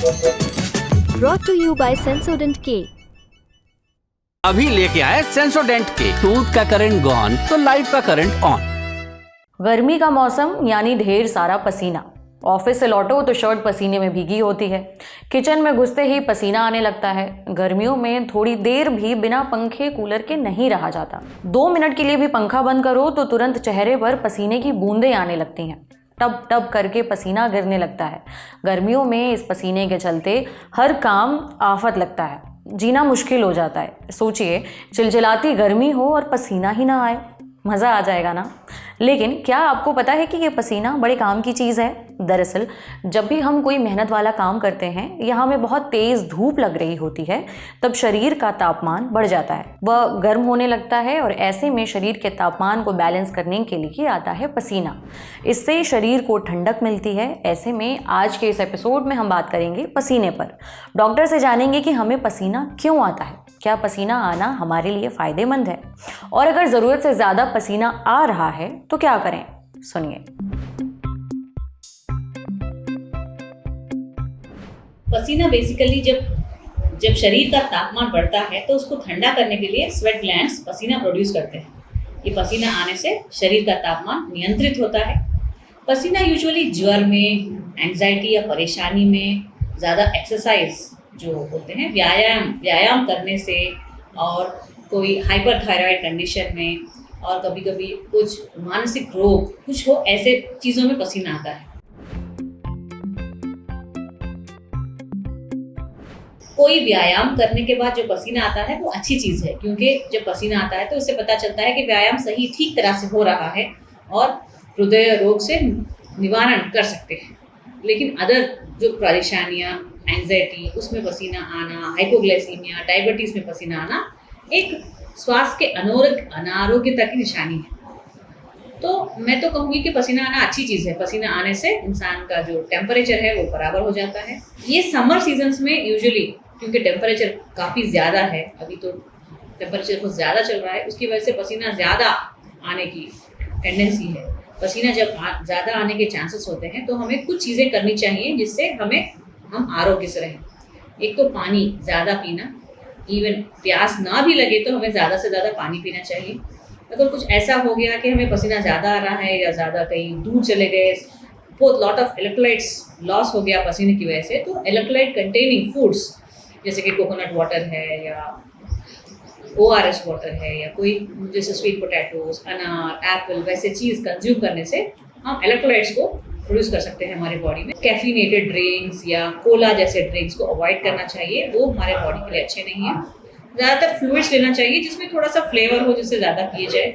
Brought to you by Sensodent K। अभी लेके आए सेंसोडेंट के। टूथ का करंट गॉन तो लाइफ का करंट ऑन। गर्मी का मौसम यानी ढेर सारा पसीना। ऑफिस से लौटो तो शर्ट पसीने में भीगी होती है। किचन में घुसते ही पसीना आने लगता है। गर्मियों में थोड़ी देर भी बिना पंखे कूलर के नहीं रहा जाता। 2 मिनट के लिए भी पंखा बंद करो तो तुरंत चेहरे पर पसीने की बूंदें आने लगती हैं। टप टप करके पसीना गिरने लगता है। गर्मियों में इस पसीने के चलते हर काम आफत लगता है। जीना मुश्किल हो जाता है। सोचिए, चिलचिलाती गर्मी हो और पसीना ही ना आए, मज़ा आ जाएगा ना। लेकिन क्या आपको पता है कि ये पसीना बड़े काम की चीज़ है। दरअसल जब भी हम कोई मेहनत वाला काम करते हैं या हमें बहुत तेज़ धूप लग रही होती है, तब शरीर का तापमान बढ़ जाता है, वह गर्म होने लगता है और ऐसे में शरीर के तापमान को बैलेंस करने के लिए आता है पसीना। इससे शरीर को ठंडक मिलती है। ऐसे में आज के इस एपिसोड में हम बात करेंगे पसीने पर। डॉक्टर से जानेंगे कि हमें पसीना क्यों आता है, क्या पसीना आना हमारे लिए फ़ायदेमंद है, और अगर ज़रूरत से ज़्यादा पसीना आ रहा है तो क्या करें। सुनिए। पसीना बेसिकली जब शरीर का तापमान बढ़ता है तो उसको ठंडा करने के लिए स्वेट ग्लैंड्स पसीना प्रोड्यूस करते हैं। ये पसीना आने से शरीर का तापमान नियंत्रित होता है। पसीना यूजुअली ज्वर में, एंजाइटी या परेशानी में, ज़्यादा एक्सरसाइज जो होते हैं, व्यायाम करने से, और कोई हाइपरथायराइड कंडीशन में, और कभी कभी कुछ मानसिक रोग कुछ हो, ऐसे चीज़ों में पसीना आता है। कोई व्यायाम करने के बाद जो पसीना आता है वो अच्छी चीज़ है, क्योंकि जब पसीना आता है तो इससे पता चलता है कि व्यायाम ठीक तरह से हो रहा है और हृदय रोग से निवारण कर सकते हैं। लेकिन अदर जो परेशानियाँ, एंजाइटी, उसमें पसीना आना, हाइपोग्लाइसीमिया, डायबिटीज़ में पसीना आना एक स्वास्थ्य के अनारोग्यता की निशानी है। तो मैं तो कहूँगी कि पसीना आना अच्छी चीज़ है। पसीना आने से इंसान का जो टेम्परेचर है वो बराबर हो जाता है। ये समर सीजन्स में यूजुअली, क्योंकि टेम्परेचर काफ़ी ज़्यादा है, अभी तो टेम्परेचर बहुत ज़्यादा चल रहा है, उसकी वजह से पसीना ज़्यादा आने की टेंडेंसी है। पसीना जब ज़्यादा आने के चांसेस होते हैं तो हमें कुछ चीज़ें करनी चाहिए जिससे हम आरोग्य से रहें। एक तो पानी ज़्यादा पीना, इवन प्यास ना भी लगे तो हमें ज़्यादा से ज़्यादा पानी पीना चाहिए। अगर कुछ ऐसा हो गया कि हमें पसीना ज़्यादा आ रहा है या ज़्यादा कहीं दूर चले गए, बहुत लॉट ऑफ इलेक्ट्रोलाइट्स लॉस हो गया पसीने की वजह से, तो इलेक्ट्रोलाइट कंटेनिंग फूड्स जैसे कि कोकोनट वाटर है या ORS वाटर है या कोई जैसे स्वीट पोटैटोज, अनार, एप्पल, वैसे चीज़ कंज्यूम करने से हम इलेक्ट्रोलाइट्स को प्रोड्यूस कर सकते हैं हमारे बॉडी में। कैफीनेटेड ड्रिंक्स या कोला जैसे ड्रिंक्स को अवॉइड करना चाहिए, वो हमारे बॉडी के लिए अच्छे नहीं है। ज़्यादातर फ्लूइड्स लेना चाहिए जिसमें थोड़ा सा फ्लेवर हो, जिससे ज़्यादा पिए जाए।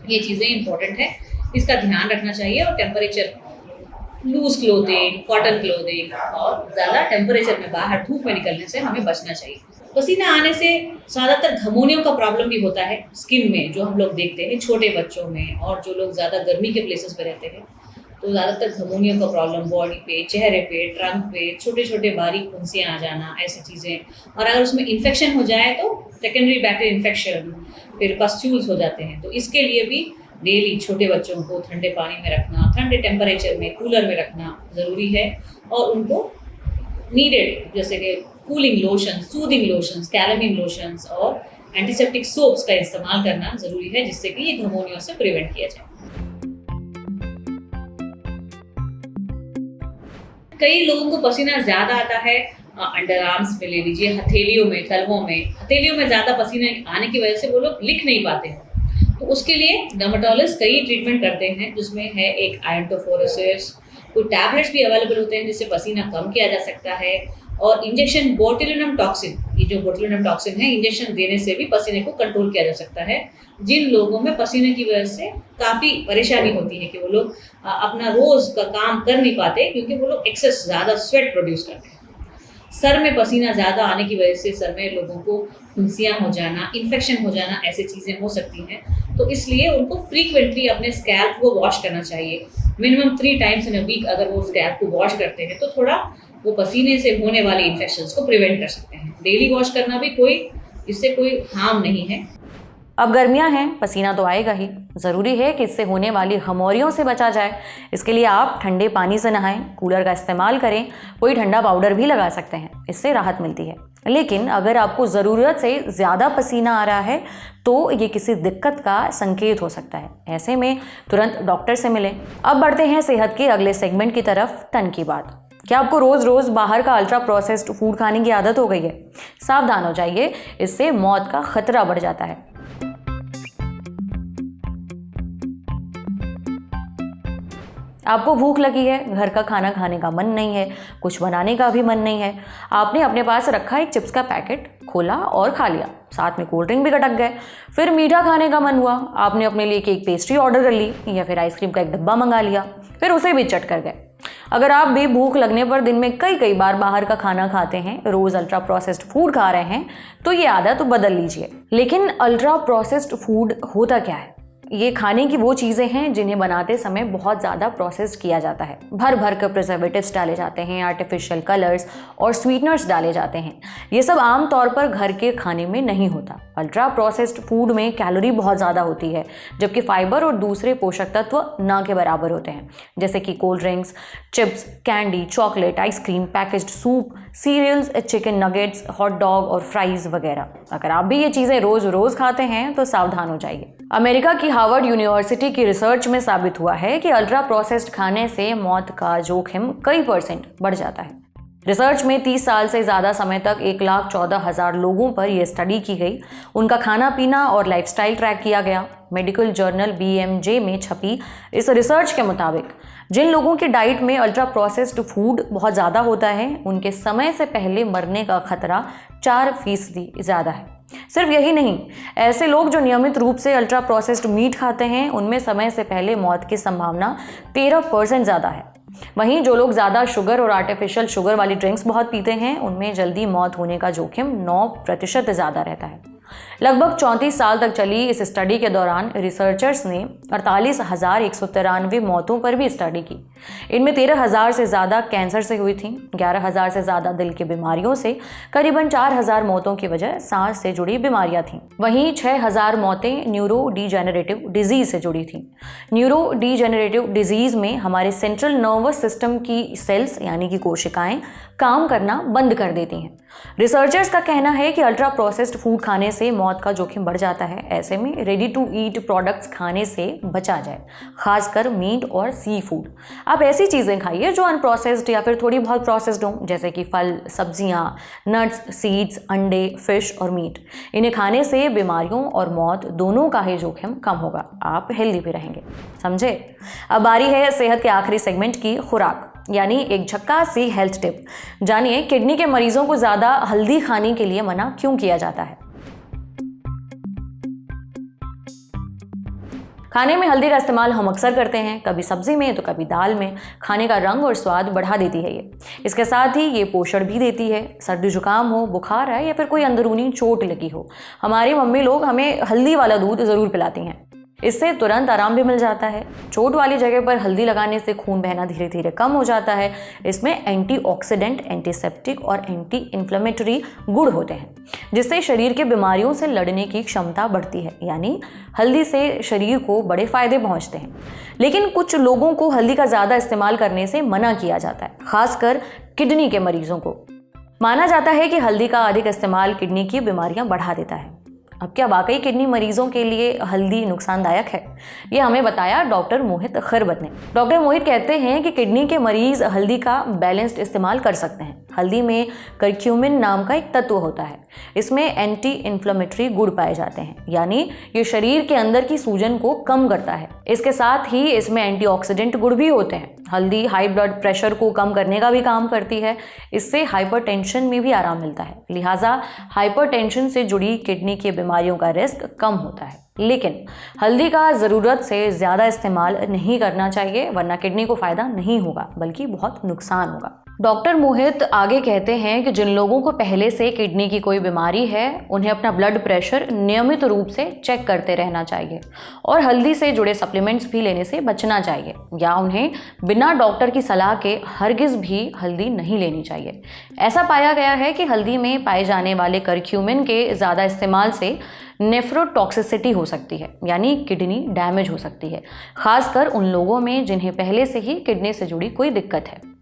ये चीज़ें इंपॉर्टेंट है, इसका ध्यान रखना चाहिए। और temperature, loose clothing, cotton clothing, और ज़्यादा टेम्परेचर में बाहर धूप में निकलने से हमें बचना चाहिए। पसीना आने से ज़्यादातर धमनियों का प्रॉब्लम भी होता है स्किन में, जो हम लोग देखते हैं छोटे बच्चों में, और जो लोग ज़्यादा गर्मी के प्लेसेस पे रहते हैं तो ज़्यादातर धमनियों का प्रॉब्लम, बॉडी पे, चेहरे पे, ट्रंक पे छोटे छोटे बारीक फुंसियाँ आ जाना, ऐसी चीज़ें। और अगर उसमें इन्फेक्शन हो जाए तो सेकेंडरी बैक्टीरियल इन्फेक्शन, फिर पस्ट्यूल्स हो जाते हैं। तो इसके लिए भी डेली छोटे बच्चों को ठंडे पानी में रखना, ठंडे टेम्परेचर में कूलर में रखना ज़रूरी है। और उनको नीडेड जैसे कि cooling lotion, soothing lotions, calamine lotions और एंटीसेप्टिक सोप्स का इस्तेमाल करना ज़रूरी है, जिससे कि ये धमनियों से प्रिवेंट किया जाए। कई लोगों को पसीना ज़्यादा आता है अंडर आर्म्स में, ले लीजिए हथेलियों में, तलवों में। हथेलियों में ज़्यादा पसीने आने की वजह से वो लोग लिख नहीं पाते हैं, तो उसके लिए डर्मेटोलॉजिस्ट कई ट्रीटमेंट करते हैं, जिसमें है एक आयोंटोफोरेसिस। कोई टैबलेट्स भी अवेलेबल होते हैं जिससे पसीना कम किया जा सकता है। और इंजेक्शन बोटुलिनम टॉक्सिन, ये जो बोटुलिनम टॉक्सिन है, इंजेक्शन देने से भी पसीने को कंट्रोल किया जा सकता है। जिन लोगों में पसीने की वजह से काफ़ी परेशानी होती है कि वो लोग अपना रोज़ का काम कर नहीं पाते, क्योंकि वो लोग एक्सेस ज़्यादा स्वेट प्रोड्यूस करते हैं। सर में पसीना ज़्यादा आने की वजह से सर में लोगों को फुंसियाँ हो जाना, इन्फेक्शन हो जाना, ऐसी चीज़ें हो सकती हैं। तो इसलिए उनको फ्रीक्वेंटली अपने स्कैल्प को वॉश करना चाहिए। Minimum 3 times in a week अगर वो स्कैल्प को वॉश करते हैं तो थोड़ा वो पसीने से होने वाले इन्फेक्शंस को प्रिवेंट कर सकते हैं। डेली वॉश करना भी इससे कोई हार्म नहीं है। अब गर्मियां हैं, पसीना तो आएगा ही। ज़रूरी है कि इससे होने वाली घमौरियों से बचा जाए। इसके लिए आप ठंडे पानी से नहाएं, कूलर का इस्तेमाल करें, कोई ठंडा पाउडर भी लगा सकते हैं, इससे राहत मिलती है। लेकिन अगर आपको ज़रूरत से ज़्यादा पसीना आ रहा है तो ये किसी दिक्कत का संकेत हो सकता है। ऐसे में तुरंत डॉक्टर से मिलें। अब बढ़ते हैं सेहत के अगले सेगमेंट की तरफ, तन की बात। क्या आपको रोज रोज बाहर का अल्ट्रा प्रोसेस्ड फूड खाने की आदत हो गई है? सावधान हो जाइए, इससे मौत का खतरा बढ़ जाता है। आपको भूख लगी है, घर का खाना खाने का मन नहीं है, कुछ बनाने का भी मन नहीं है, आपने अपने पास रखा एक चिप्स का पैकेट खोला और खा लिया, साथ में कोल्ड ड्रिंक भी गटक गए। फिर मीठा खाने का मन हुआ, आपने अपने लिए केक पेस्ट्री ऑर्डर कर ली या फिर आइसक्रीम का एक डब्बा मंगा लिया, फिर उसे भी चट कर गए। अगर आप भी भूख लगने पर दिन में कई बार बाहर का खाना खाते हैं, रोज अल्ट्रा प्रोसेस्ड फूड खा रहे हैं, तो ये आदत बदल लीजिए। लेकिन अल्ट्रा प्रोसेस्ड फूड होता क्या है? ये खाने की वो चीज़ें हैं जिन्हें बनाते समय बहुत ज़्यादा प्रोसेस किया जाता है। भर भर कर प्रिजर्वेटिव्स डाले जाते हैं, आर्टिफिशियल कलर्स और स्वीटनर्स डाले जाते हैं। ये सब आम तौर पर घर के खाने में नहीं होता। अल्ट्रा प्रोसेस्ड फूड में कैलोरी बहुत ज़्यादा होती है, जबकि फाइबर और दूसरे पोषक तत्व ना के बराबर होते हैं, जैसे कि cold drinks, chips, candy, chocolate, ice cream, packaged soup, cereals, chicken nuggets, hot dog और फ्राइज वगैरह। अगर आप भी ये चीज़ें रोज रोज खाते हैं तो सावधान हो जाइए। अमेरिका की हार्वर्ड यूनिवर्सिटी की रिसर्च में साबित हुआ है कि अल्ट्रा प्रोसेस्ड खाने से मौत का जोखिम कई % बढ़ जाता है। रिसर्च में 30 साल से ज़्यादा समय तक 1,14,000 लोगों पर यह स्टडी की गई। उनका खाना पीना और लाइफस्टाइल ट्रैक किया गया। मेडिकल जर्नल BMJ में छपी इस रिसर्च के मुताबिक जिन लोगों की डाइट में अल्ट्रा प्रोसेस्ड फूड बहुत ज़्यादा होता है, उनके समय से पहले मरने का खतरा 4% ज़्यादा है। सिर्फ यही नहीं, ऐसे लोग जो नियमित रूप से अल्ट्रा प्रोसेस्ड मीट खाते हैं, उनमें समय से पहले मौत की संभावना 13% ज़्यादा है। वहीं जो लोग ज़्यादा शुगर और आर्टिफिशियल शुगर वाली ड्रिंक्स बहुत पीते हैं, उनमें जल्दी मौत होने का जोखिम 9% ज़्यादा रहता है। लगभग 34 साल तक चली इस स्टडी के दौरान रिसर्चर्स ने 48,193 मौतों पर भी स्टडी की। इनमें 13,000 से ज़्यादा कैंसर से हुई थी, 11,000 से ज़्यादा दिल की बीमारियों से, करीबन 4,000 मौतों की वजह सांस से जुड़ी बीमारियां थीं। वहीं 6,000 मौतें न्यूरो डीजेनरेटिव डिजीज से जुड़ी थीं। न्यूरो डीजेनरेटिव डिजीज में हमारे सेंट्रल नर्वस सिस्टम की सेल्स यानी कि कोशिकाएं काम करना बंद कर देती हैं। रिसर्चर्स का कहना है कि अल्ट्रा प्रोसेस्ड फूड खाने से मौत का जोखिम बढ़ जाता है। ऐसे में रेडी टू ईट प्रोडक्ट्स खाने से बचा जाए, खासकर मीट और सी फूड। आप ऐसी चीज़ें खाइए जो अनप्रोसेस्ड या फिर थोड़ी बहुत प्रोसेस्ड हों, जैसे कि फल, सब्जियां, नट्स, सीड्स, अंडे, फिश और मीट। इन्हें खाने से बीमारियों और मौत दोनों का ही जोखिम कम होगा। आप हेल्दी भी रहेंगे। समझे? अब बारी है सेहत के आखिरी सेगमेंट की, खुराक, यानी एक झक्कास सी हेल्थ टिप। जानिए किडनी के मरीजों को ज़्यादा हल्दी खाने के लिए मना क्यों किया जाता है। खाने में हल्दी का इस्तेमाल हम अक्सर करते हैं, कभी सब्जी में तो कभी दाल में। खाने का रंग और स्वाद बढ़ा देती है ये। इसके साथ ही ये पोषण भी देती है। सर्दी जुकाम हो, बुखार है या फिर कोई अंदरूनी चोट लगी हो, हमारी मम्मी लोग हमें हल्दी वाला दूध ज़रूर पिलाती हैं। इससे तुरंत आराम भी मिल जाता है। चोट वाली जगह पर हल्दी लगाने से खून बहना धीरे धीरे कम हो जाता है। इसमें एंटीऑक्सीडेंट, एंटीसेप्टिक और एंटी इन्फ्लेमेटरी गुण होते हैं, जिससे शरीर के बीमारियों से लड़ने की क्षमता बढ़ती है। यानी हल्दी से शरीर को बड़े फायदे पहुंचते हैं। लेकिन कुछ लोगों को हल्दी का ज़्यादा इस्तेमाल करने से मना किया जाता है, खासकर किडनी के मरीजों को। माना जाता है कि हल्दी का अधिक इस्तेमाल किडनी की बीमारियां बढ़ा देता है। अब क्या वाकई किडनी मरीजों के लिए हल्दी नुकसानदायक है? ये हमें बताया डॉक्टर मोहित खरबत ने। डॉक्टर मोहित कहते हैं कि किडनी के मरीज हल्दी का बैलेंस्ड इस्तेमाल कर सकते हैं। हल्दी में करक्यूमिन नाम का एक तत्व होता है। इसमें एंटी इन्फ्लेमेटरी गुण पाए जाते हैं, यानी ये शरीर के अंदर की सूजन को कम करता है। इसके साथ ही इसमें एंटीऑक्सीडेंट गुण भी होते हैं। हल्दी हाई ब्लड प्रेशर को कम करने का भी काम करती है। इससे हाइपरटेंशन में भी आराम मिलता है। लिहाजा हाइपरटेंशन से जुड़ी किडनी की बीमारियों का रिस्क कम होता है। लेकिन हल्दी का ज़रूरत से ज़्यादा इस्तेमाल नहीं करना चाहिए, वरना किडनी को फ़ायदा नहीं होगा बल्कि बहुत नुकसान होगा। डॉक्टर मोहित आगे कहते हैं कि जिन लोगों को पहले से किडनी की कोई बीमारी है उन्हें अपना ब्लड प्रेशर नियमित रूप से चेक करते रहना चाहिए और हल्दी से जुड़े सप्लीमेंट्स भी लेने से बचना चाहिए, या उन्हें बिना डॉक्टर की सलाह के हरगिज भी हल्दी नहीं लेनी चाहिए। ऐसा पाया गया है कि हल्दी में पाए जाने वाले करक्यूमिन के ज़्यादा इस्तेमाल से नेफ्रोटॉक्सिसिटी हो सकती है, यानी किडनी डैमेज हो सकती है, खासकर उन लोगों में जिन्हें पहले से ही किडनी से जुड़ी कोई दिक्कत है।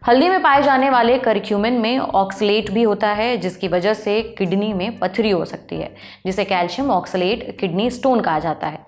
हल्दी में पाए जाने वाले करक्यूमिन में ऑक्सलेट भी होता है, जिसकी वजह से किडनी में पथरी हो सकती है, जिसे कैल्शियम ऑक्सलेट किडनी स्टोन कहा जाता है।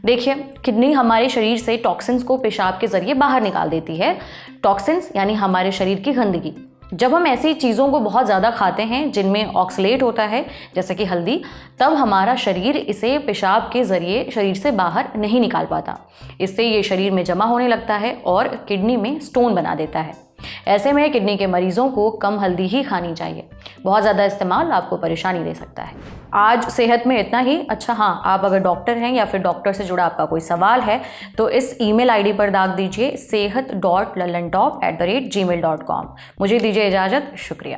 देखिए, किडनी हमारे शरीर से टॉक्सिन्स को पेशाब के जरिए बाहर निकाल देती है। टॉक्सिन्स यानी हमारे शरीर की गंदगी। जब हम ऐसी चीज़ों को बहुत ज़्यादा खाते हैं जिनमें ऑक्सलेट होता है, जैसे कि हल्दी, तब हमारा शरीर इसे पेशाब के ज़रिए शरीर से बाहर नहीं निकाल पाता। इससे ये शरीर में जमा होने लगता है और किडनी में स्टोन बना देता है। ऐसे में किडनी के मरीजों को कम हल्दी ही खानी चाहिए। बहुत ज़्यादा इस्तेमाल आपको परेशानी दे सकता है। आज सेहत में इतना ही। अच्छा हाँ, आप अगर डॉक्टर हैं या फिर डॉक्टर से जुड़ा आपका कोई सवाल है तो इस ईमेल आईडी पर दाग दीजिए sehat.lalantop@gmail.com। मुझे दीजिए इजाज़त। शुक्रिया।